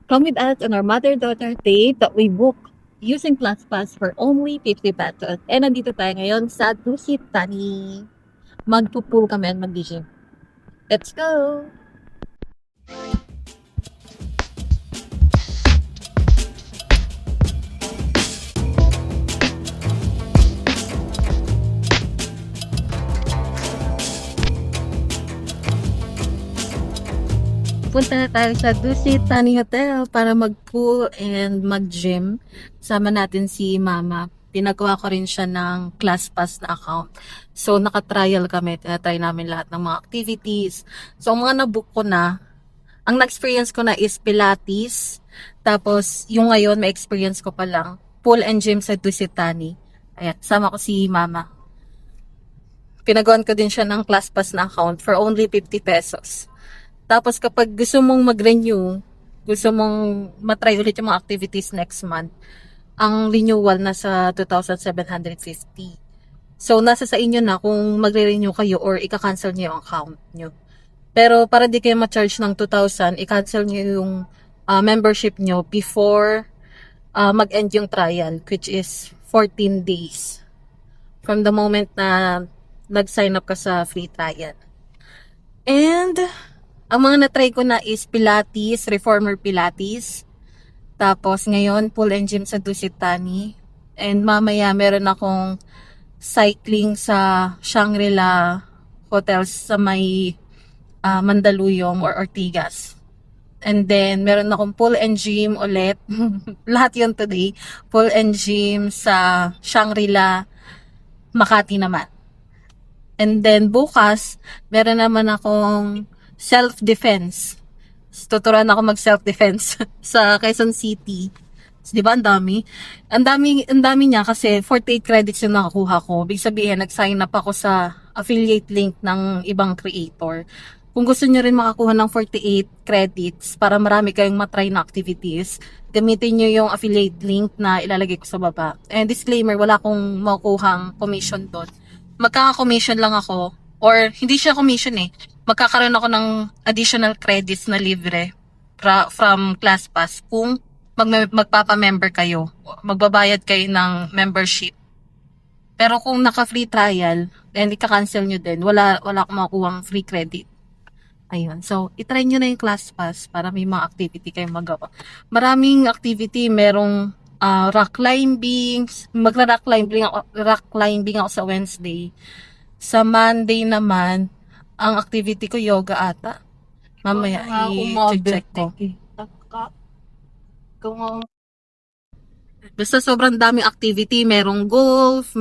Come with us on our mother-daughter date that we book using PlusPass for only 50 pesos. And nandito tayo ngayon sa Dusit Tani. Magpupool kami at mag-gym. Let's go! Punta na tayo sa Dusit Tani Hotel para mag-pool and mag-gym. Sama natin si Mama. Pinagawa ko rin siya ng ClassPass na account. So, naka-trial kami. Tinatry namin lahat ng mga activities. So, ang mga nabook ko na, ang na-experience ko na is Pilates. Tapos, yung ngayon, may experience ko pa lang. Pool and gym sa Dusit Tani. Ayan, sama ko si Mama. Pinagawan ko din siya ng ClassPass na account for only 50 pesos. Tapos kapag gusto mong mag-renew, gusto mong matry ulit yung mga activities next month, ang renewal nasa 2,750. So, nasa sa inyo na kung magre-renew kayo or ika-cancel nyo yung account nyo. Pero para di kayo ma-charge ng 2,000, i-cancel nyo yung membership nyo before mag-end yung trial, which is 14 days. From the moment na nag-sign up ka sa free trial. And ang mga na-try ko na is Pilates, Reformer Pilates. Tapos ngayon, pool and gym sa Dusit Tani. And mamaya meron akong cycling sa Shangri-La Hotels sa may Mandaluyong or Ortigas. And then, meron akong pool and gym ulit. Lahat yun today. Pool and gym sa Shangri-La, Makati naman. And then, bukas, meron naman akong self-defense. Tuturuan ako mag-self-defense sa Quezon City. Di ba, ang dami? Ang dami niya kasi 48 credits yung nakakuha ko. Ibig sabihin, nag-sign up ako sa affiliate link ng ibang creator. Kung gusto niyo rin makakuha ng 48 credits para marami kayong matry na activities, gamitin niyo yung affiliate link na ilalagay ko sa baba. And disclaimer, wala akong makukuhang commission doon. Magkaka-commission lang ako, or hindi siya commission eh. Magkakaroon ako ng additional credits na libre from ClassPass kung magpapa-member kayo. Magbabayad kayo ng membership. Pero kung naka-free trial, then ika-cancel nyo din. Wala akong makukuhang free credit. Ayun. So, itry nyo na yung ClassPass para may mga activity kayong magawa. Maraming activity. Merong rock climbing. Rock climbing ako sa Wednesday. Sa Monday naman, ang activity ko yoga ata. Mamaya i-check ko. Basta sobrang daming activity, merong golf,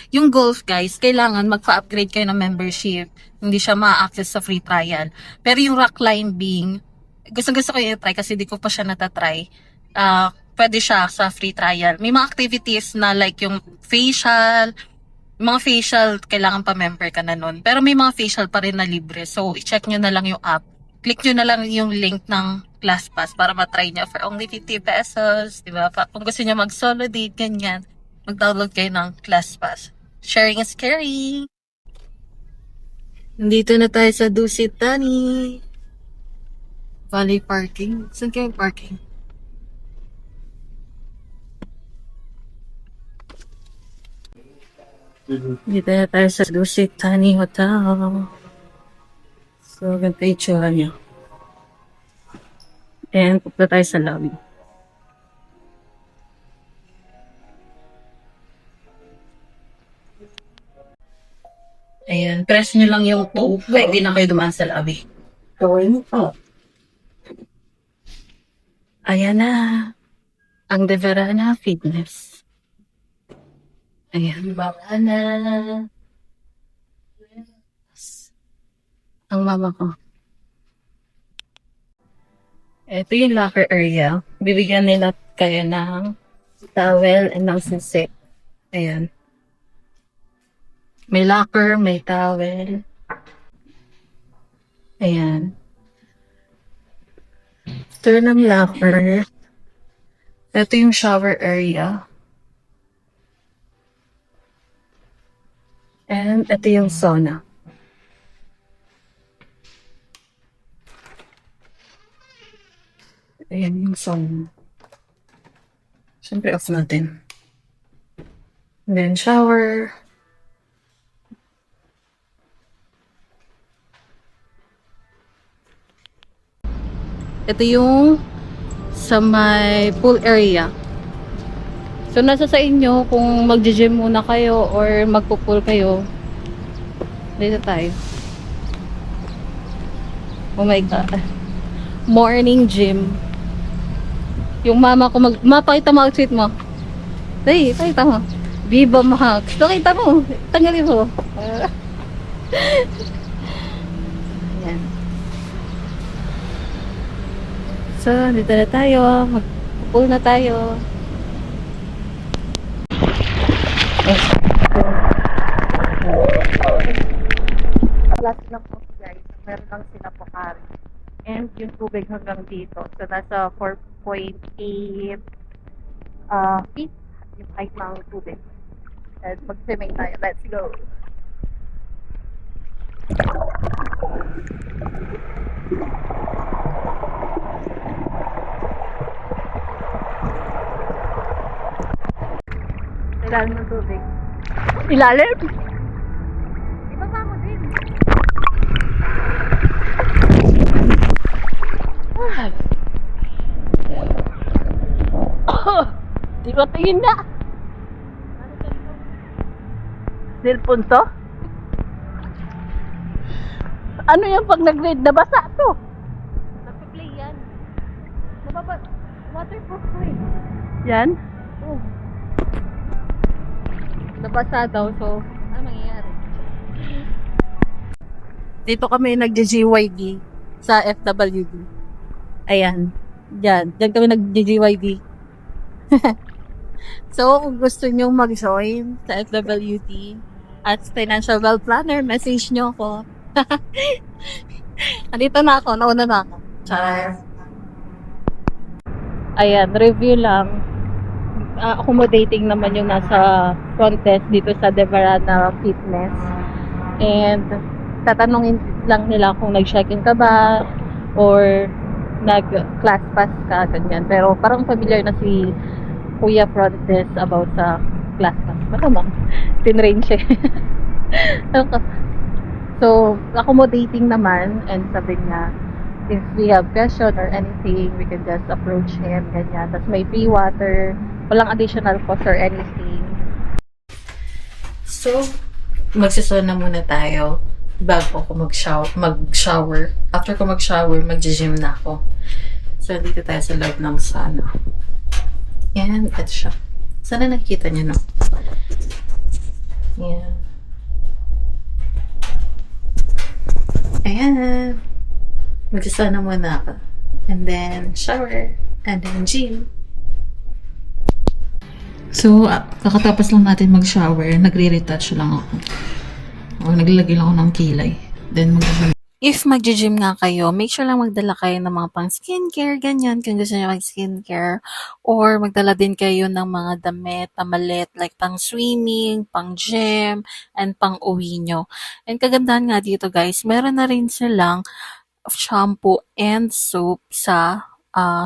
yung golf guys, kailangan magpa-upgrade kayo ng membership. Hindi siya ma-access sa free trial. Pero yung rock climbing, gusto ko yung try kasi di ko pa siya natatry. Pwede siya sa free trial. May mga activities na like yung facial, kailangan pa member ka na nun. Pero may mga facial pa rin na libre. So, i-check nyo na lang yung app. Click nyo na lang yung link ng ClassPass para matry nyo for only 50 pesos. Diba? Kung gusto nyo mag-solo date, ganyan, mag-download kayo ng ClassPass. Sharing is caring! Nandito na tayo sa Dusit Tani. Valley Parking. Saan kayo parking? Dito na tayo sa Dusit Tani Hotel. So, ganito yung tsura niya. And, pupunta tayo sa lobby. Ayan, press nyo lang yung po. Pwede na kayo dumaan sa lobby. Ayan na. Ang Deverana Fitness. Ayan. Deverana. Ang mama ko. Ito yung locker area. Bibigyan nila kayo ng towel and ng sisik. Ayan. May locker, may towel. Ayan. Ito ng locker. Ito yung shower area. And ito yung sauna. Ayan yung song. Siyempre, off natin. And then, shower. Ito yung sa may pool area. So, nasa sa inyo kung mag-gym muna kayo or magpo-pool kayo. Dito tayo. Oh my God. Morning gym. Yung mama ko mapakita mo outfit mo. Hey, pakita mo. Viva Max. Pakita mo. Tanggalin mo. Ayan. So, dito na tayo. Mag-pool na tayo. Last lang po guys. Meron lang sila po kari. And yung tubig hanggang dito. So, nasa 4.8 feet yung height ng tubig. And mag-swimming tayo. Let's go! Ilalim ng tubig. Ilalim? Ibaba mo din. Ay. Oh, di ba tingin na? Cellphone to? Ano yan pag nag-raid? Nabasa to. Nagpa-play yan. Waterproof to eh. Yan? Oh. Nabasa daw, so ano mangyayari? Dito kami nag-GYD sa FWD. Ayan. Diyan kami nag-GYD. So, kung gusto nyo mag-join sa FWD at Financial Well Planner, message nyo ako. Andito na ako, nauna na ako. Char. Ayan, review lang. Accommodating naman yung nasa front desk dito sa Devarana Fitness. And tatanungin lang nila kung nag-check-in ka ba or nag-class pass ka, ganyan. Pero parang familiar na si Kuya front desk about sa class pass. Matamang, tinrain siya. So, accommodating naman, and sabi niya, if we have question or anything, we can just approach him, ganyan. Tapos may free water, walang additional cost or anything. So, magsisona muna tayo bago ako mag-shower. After ko mag-shower, mag-gym na ako. So, dito tayo sa loob ng sauna. And, ito siya. Sana nakikita niyo, no? Yan. Ayan. Magsisona muna ako. And then, shower. And then, gym. So, kakatapos lang natin mag-shower, nagre-retouch lang ako. O, naglalagay lang ako ng kilay. Then, if mag-gym nga kayo, make sure lang magdala kayo ng mga pang skincare, ganyan, kung gusto nyo mag-skincare. Or magdala din kayo ng mga damit, pamalit, like pang swimming, pang gym, and pang uwi nyo. And kagandahan nga dito guys, meron na rin silang shampoo and soap sa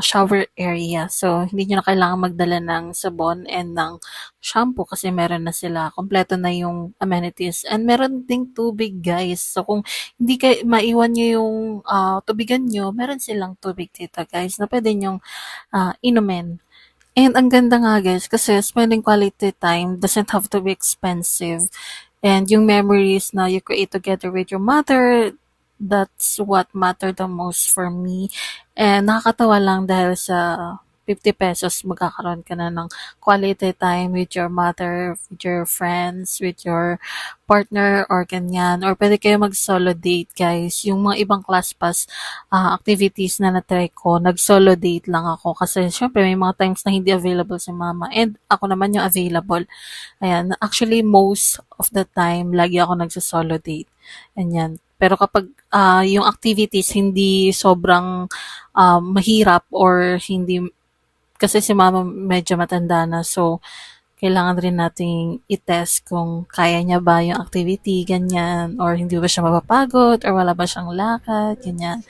shower area. So, hindi nyo na kailangan magdala ng sabon and ng shampoo kasi meron na sila. Kompleto na yung amenities. And meron ding tubig, guys. So, kung hindi kayo maiwan nyo yung tubigan nyo, meron silang tubig dito, guys, na pwede nyong inumin. And ang ganda nga, guys, kasi spending quality time doesn't have to be expensive. And yung memories na you create together with your mother, that's what mattered the most for me. And nakakatawa lang dahil sa 50 pesos, magkakaroon ka na ng quality time with your mother, with your friends, with your partner, or ganyan. Or pwede kayo mag-solo date, guys. Yung mga ibang class pass activities na na-try ko, nag-solo date lang ako. Kasi syempre may mga times na hindi available si mama. And ako naman yung available. Ayan. Actually, most of the time, lagi ako nagsa-solo date. Ganyan. Pero kapag yung activities hindi sobrang mahirap or hindi, kasi si mama medyo matanda na, so kailangan rin nating i-test kung kaya niya ba yung activity, ganyan, or hindi ba siya mapapagod, or wala ba siyang lakad, ganyan.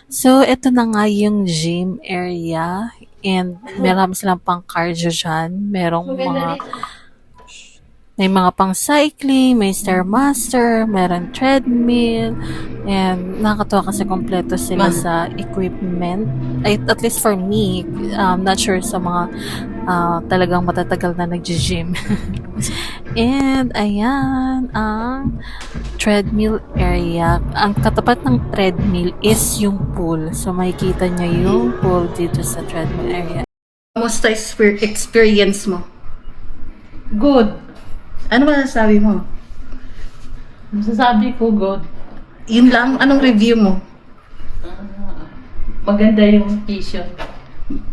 So, ito na nga yung gym area, and meron silang pang cardio dyan. May mga pang cycling, may Stairmaster, meron treadmill, and nakakatuwa kasi kompleto sila sa equipment. At least for me, not sure sa mga talagang matatagal na nag-gym. And ayan, ang treadmill area. Ang katapat ng treadmill is yung pool. So makikita nyo yung pool dito sa treadmill area. Kamusta experience mo? Good. Ano ba sabi mo? Masasabi ko good. Yun lang? Anong review mo? Maganda yung location.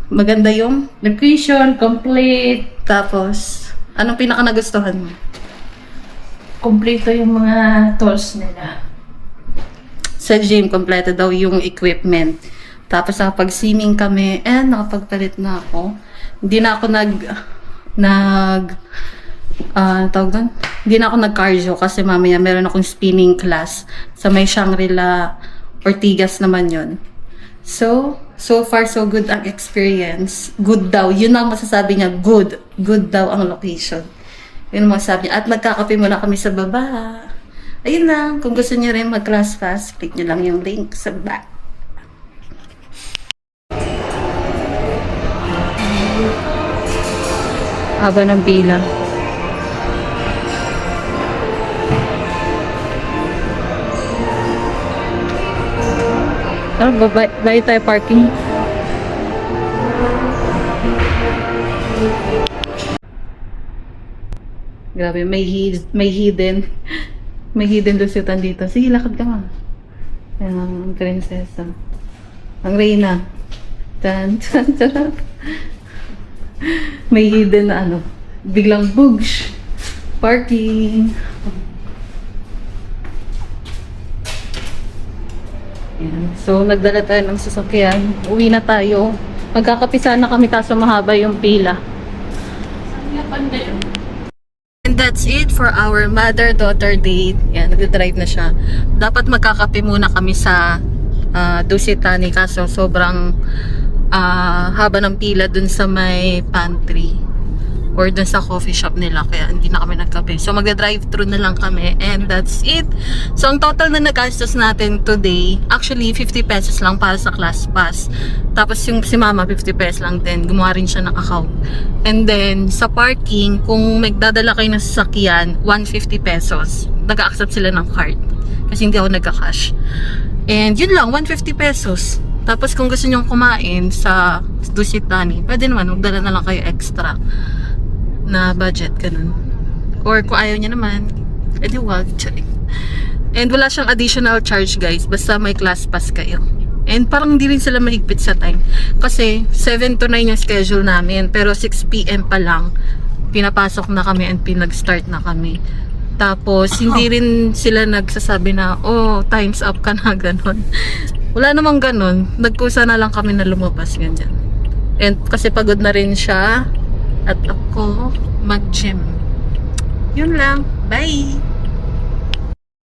Maganda yung? Location, complete. Tapos, anong pinaka nagustuhan mo? Kompleto yung mga tools nila. Sa gym, kompleto daw yung equipment. Tapos nakapag-swimming kami and nakapagpalit na ako. Hindi na ako tawag doon? Hindi na ako nag-cardio kasi mamaya meron akong spinning class sa may Shangri-La Ortigas naman yon. So far so good ang experience. Good daw. Yun ang masasabi niya. Good. Good daw ang location. Yun ang masasabi niya. At magkakape muna kami sa baba. Ayun lang. Kung gusto niyo rin mag-class pass, click niyo lang yung link sa back. Haba ng pila. Bayad tayo parking. Grabe, may hidden lusutan dito. Sige, lakad ka ma. Ayan ang prinsesa. Ang reyna. Tan, tan, tan. May hidden na ano. Biglang bugs. Parking. Ayan. So, nagdala tayo ng sasakyan. Uwi na tayo. Magkakapisa na kami kaso mahaba yung pila. And that's it for our mother-daughter date. Yan, nag-drive na siya. Dapat magkakape muna kami sa Dusitani kaso sobrang haba ng pila dun sa may pantry or dun sa coffee shop nila kaya hindi na kami nagkape. So magda-drive-thru na lang kami and that's it. So ang total na nagastos natin today, actually 50 pesos lang para sa class pass. Tapos yung si mama 50 pesos lang din. Gumawa rin siya ng account. And then sa parking, kung magdadala kayo ng sasakyan, 150 pesos. Nag-accept sila ng card. Kasi hindi ako nagka-cash. And yun lang, 150 pesos. Tapos kung gusto nyo kumain sa Dusitani, pwede naman, magdala na lang kayo extra na budget, ganun. Or kung ayaw niya naman, edi wag. And wala siyang additional charge guys, basta may class pass kayo. And parang hindi rin sila mahigpit sa time. Kasi 7 to 9 yung schedule namin, pero 6 PM pa lang, pinapasok na kami and pinag-start na kami. Tapos, hindi rin sila nagsasabi na, oh, time's up ka na, ganun. Wala namang ganun. Nagkusa na lang kami na lumabas, ganyan. And kasi pagod na rin siya, at ako mag-gym. Yun lang. Bye!